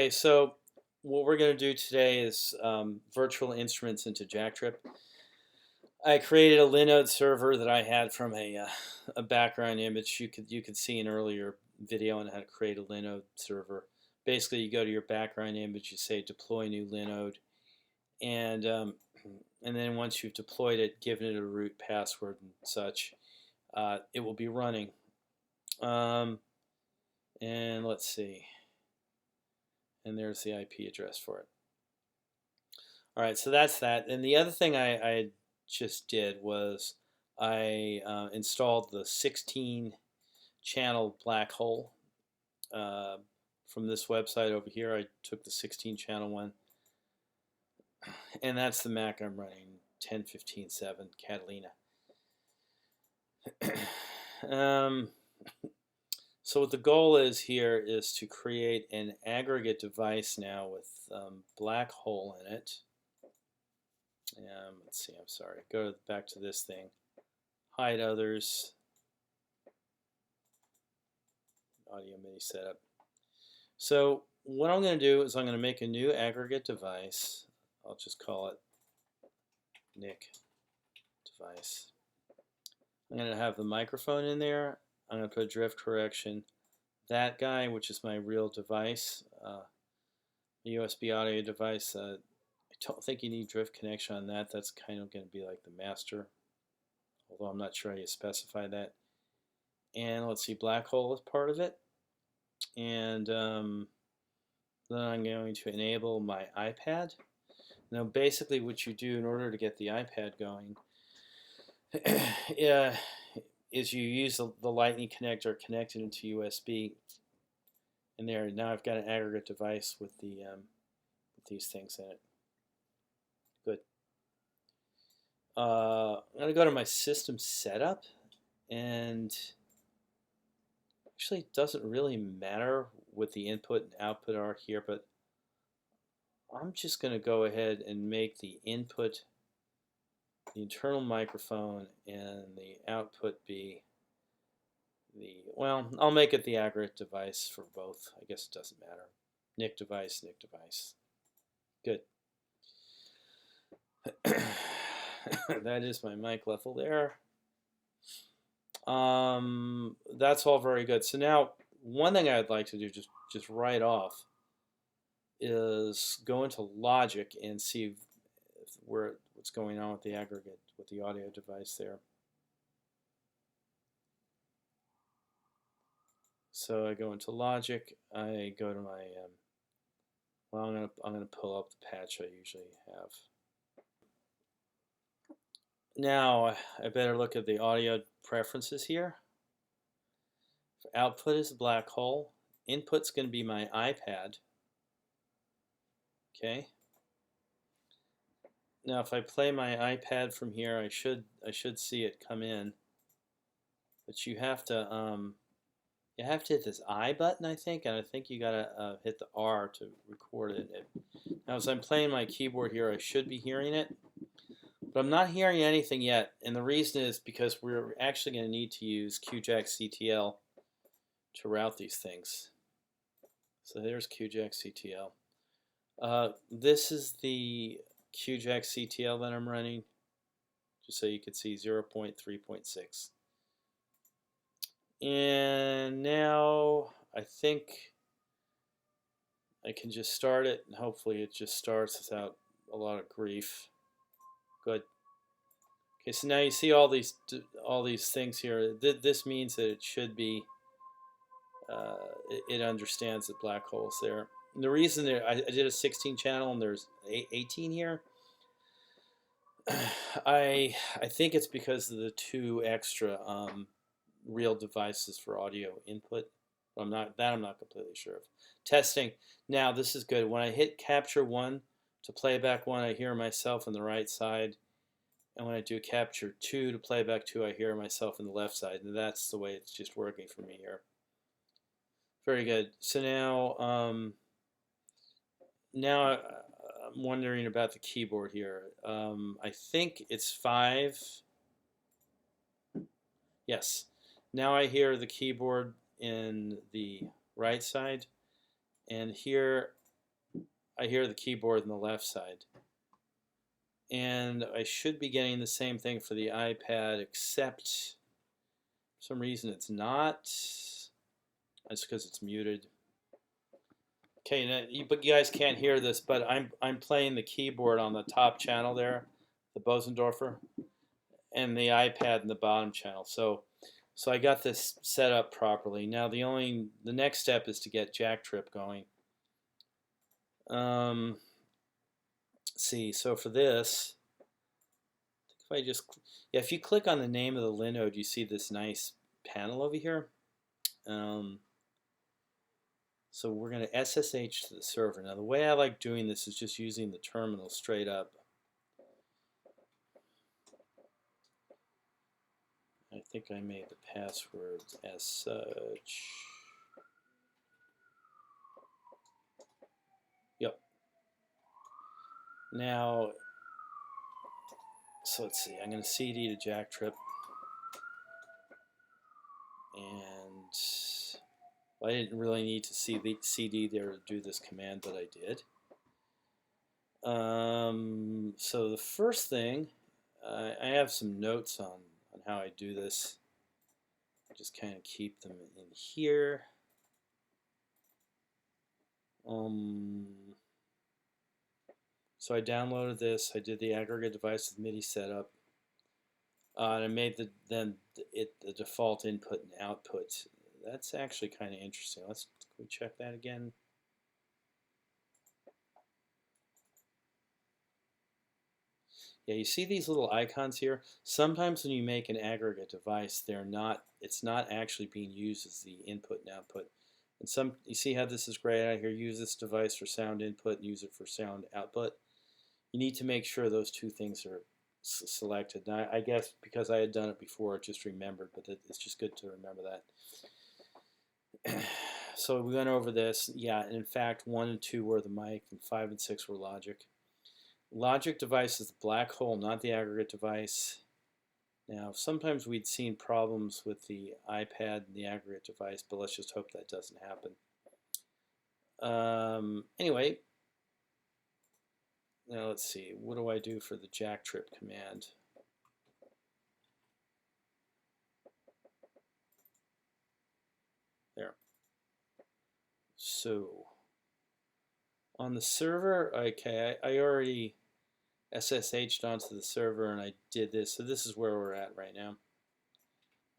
Okay, so what we're going to do today is virtual instruments into Jacktrip. I created a Linode server that I had from a background image. You could see an earlier video on how to create a Linode server. Basically, you go to your background image, you say deploy new Linode, and and then once you've deployed it, given it a root password and such, it will be running. And let's see, and there's the IP address for it. All right, so that's that. And the other thing I just did was I installed the 16 channel Blackhole from this website over here. I took the 16 channel one, and that's the Mac I'm running, 10.15.7 Catalina. So what the goal is here is to create an aggregate device now with Blackhole in it. Let's see, I'm sorry. Go back to this thing. Hide others. Audio MIDI setup. So what I'm going to do is I'm going to make a new aggregate device. I'll just call it Nick device. I'm going to have the microphone in there. I'm going to put drift correction. That guy, which is my real device, USB audio device, I don't think you need drift connection on that. That's kind of going to be like the master, although I'm not sure how you specify that. And let's see, Blackhole is part of it. And then I'm going to enable my iPad. Now basically what you do in order to get the iPad going is you use the Lightning connector connected into USB. And there, now I've got an aggregate device with these things in it. Good. I'm going to go to my system setup, and actually it doesn't really matter what the input and output are here, but I'm just going to go ahead and make the input the internal microphone and the output be well, I'll make it the aggregate device for both. I guess it doesn't matter. Nick device, Nick device. Good. That is my mic level there. That's all very good. So now, one thing I'd like to do just right off is go into Logic and see what's going on with the aggregate, with the audio device there. So I go into Logic. I go to my well, I'm gonna pull up the patch I usually have. Now I better look at the audio preferences here. Output is Blackhole. Input's going to be my iPad. Okay. Now if I play my iPad from here, I should see it come in. But you have to hit this I button, I think, and I think you gotta hit the R to record it. Now as I'm playing my keyboard here, I should be hearing it. But I'm not hearing anything yet, and the reason is because we're actually going to need to use qjackctl to route these things. So there's qjackctl. This is the qjackctl that I'm running, just so you can see 0.3.6. And now I think I can just start it, and hopefully it just starts without a lot of grief. Good. Okay, so now you see all these things here. This means that it should be. It understands that Blackhole's there. And the reason I did a 16 channel and there's 18 here. I think it's because of the two extra real devices for audio input. I'm not completely sure of. Testing. Now this is good. When I hit capture 1 to playback 1, I hear myself on the right side. And when I do capture 2 to playback 2, I hear myself on the left side. And that's the way it's just working for me here. Very good. So now, I'm wondering about the keyboard here. I think it's 5. Yes. Now I hear the keyboard in the right side. And here I hear the keyboard on the left side. And I should be getting the same thing for the iPad, except for some reason it's not. That's because it's muted. Okay, now, but you guys can't hear this, but I'm playing the keyboard on the top channel there, the Bosendorfer, and the iPad in the bottom channel. So I got this set up properly. Now the next step is to get Jacktrip going. See, so for this, if I just, yeah, if you click on the name of the Linode, you see this nice panel over here. So we're going to SSH to the server. Now the way I like doing this is just using the terminal straight up. I think I made the passwords as such. Yep. Now, so let's see, I'm going to CD to Jacktrip. And I didn't really need to see the CD there to do this command, but I did. So the first thing, I have some notes on how I do this. I just kind of keep them in here. So I downloaded this. I did the aggregate device with MIDI setup. And I made the default input and output. That's actually kind of interesting. Can we check that again? Yeah, you see these little icons here? Sometimes when you make an aggregate device, it's not actually being used as the input and output. And you see how this is grayed out here? Use this device for sound input and use it for sound output. You need to make sure those two things are selected. Now, I guess because I had done it before, I just remembered, but it's just good to remember that. So we went over this. Yeah, and in fact, 1 and 2 were the mic, and 5 and 6 were logic. Logic device is the Blackhole, not the aggregate device. Now, sometimes we'd seen problems with the iPad and the aggregate device, but let's just hope that doesn't happen. Anyway, now let's see. What do I do for the Jacktrip command? There. So, on the server, okay, I already SSH'd onto the server and I did this. So this is where we're at right now.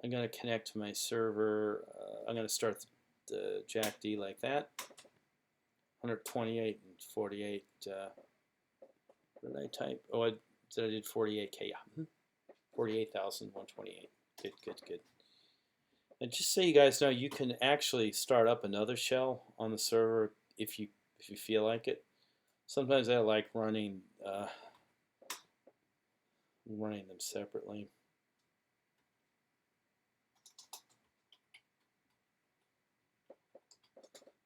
I'm going to connect to my server. I'm going to start the jackd like that. 128 and 48. What did I type? Oh, I did 48K. Yeah, 48,128. Good. And just so you guys know, you can actually start up another shell on the server if you feel like it. Sometimes I like running them separately.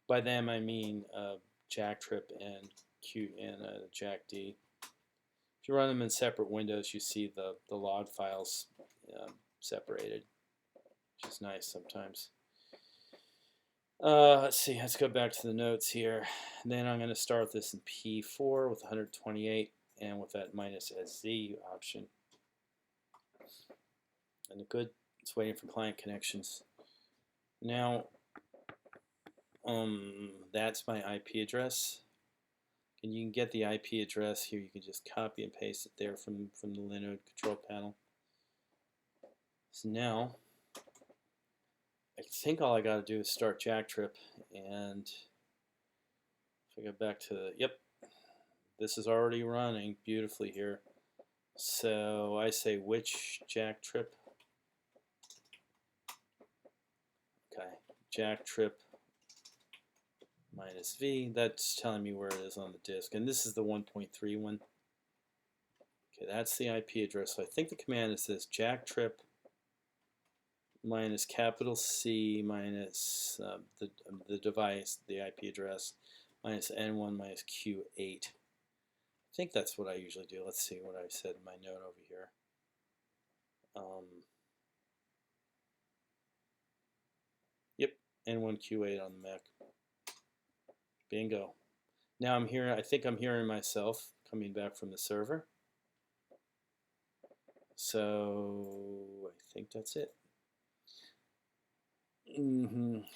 By them I mean Jacktrip and jackd. If you run them in separate windows, you see the log files separated, which is nice sometimes. Let's see, let's go back to the notes here. And then I'm going to start this in P4 with 128 and with that -SZ option. And good, it's waiting for client connections. Now, that's my IP address. And you can get the IP address here. You can just copy and paste it there from the Linode control panel. So now, I think all I got to do is start Jacktrip, and if I go back to yep, this is already running beautifully here. So I say which Jacktrip. Okay, Jacktrip -V. That's telling me where it is on the disk, and this is the 1.3 one. Okay, that's the IP address. So I think the command is this: Jacktrip -C minus the device, the IP address, -N1 -Q8. I think that's what I usually do. Let's see what I said in my note over here. Yep, N1 Q8 on the Mac. Bingo. Now I'm hearing, I think I'm hearing myself coming back from the server. So I think that's it.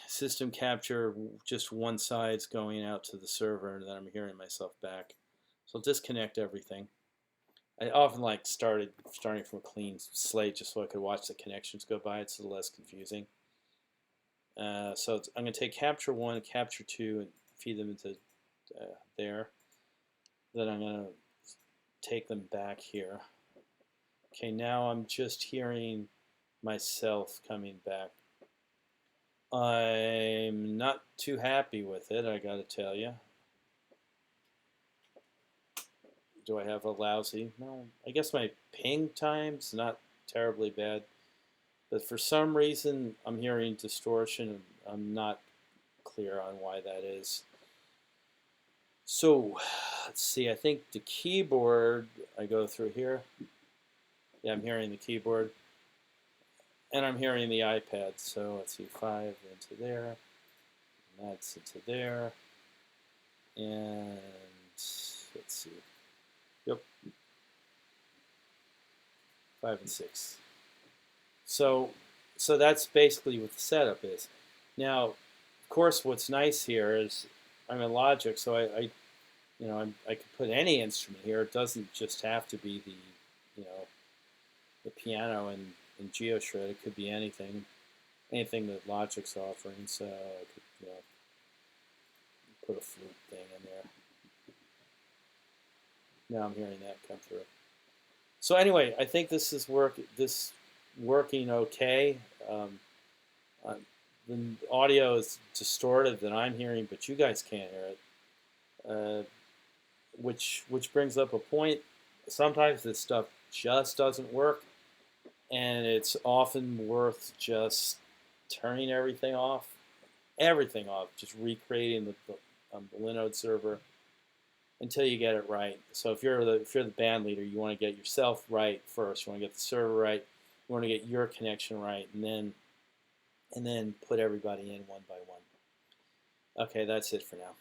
System capture, just one side's going out to the server, and then I'm hearing myself back. So I'll disconnect everything. I often like starting from a clean slate just so I could watch the connections go by. It's a little less confusing. So I'm going to take capture 1 and capture 2 and feed them into there. Then I'm going to take them back here. Okay, now I'm just hearing myself coming back. I'm not too happy with it, I gotta tell you. Do I have a lousy? No, I guess my ping time's not terribly bad, but for some reason I'm hearing distortion and I'm not clear on why that is. So let's see, I think the keyboard, I go through here. Yeah, I'm hearing the keyboard. And I'm hearing the iPad. So let's see, 5 into there. And that's into there. And let's see. Yep. 5 and 6. So that's basically what the setup is. Now, of course, what's nice here is I'm in Logic, so I could put any instrument here. It doesn't just have to be the piano in GeoShred. It could be anything that Logic's offering. So I could put a flute thing in there. Now I'm hearing that come through. So anyway, I think this is working okay. The audio is distorted that I'm hearing, but you guys can't hear it. Which brings up a point. Sometimes this stuff just doesn't work, and it's often worth just turning everything off, just recreating the Linode server until you get it right. So if you're the band leader, you want to get yourself right first. You want to get the server right. You want to get your connection right, and then put everybody in one by one. Okay, that's it for now.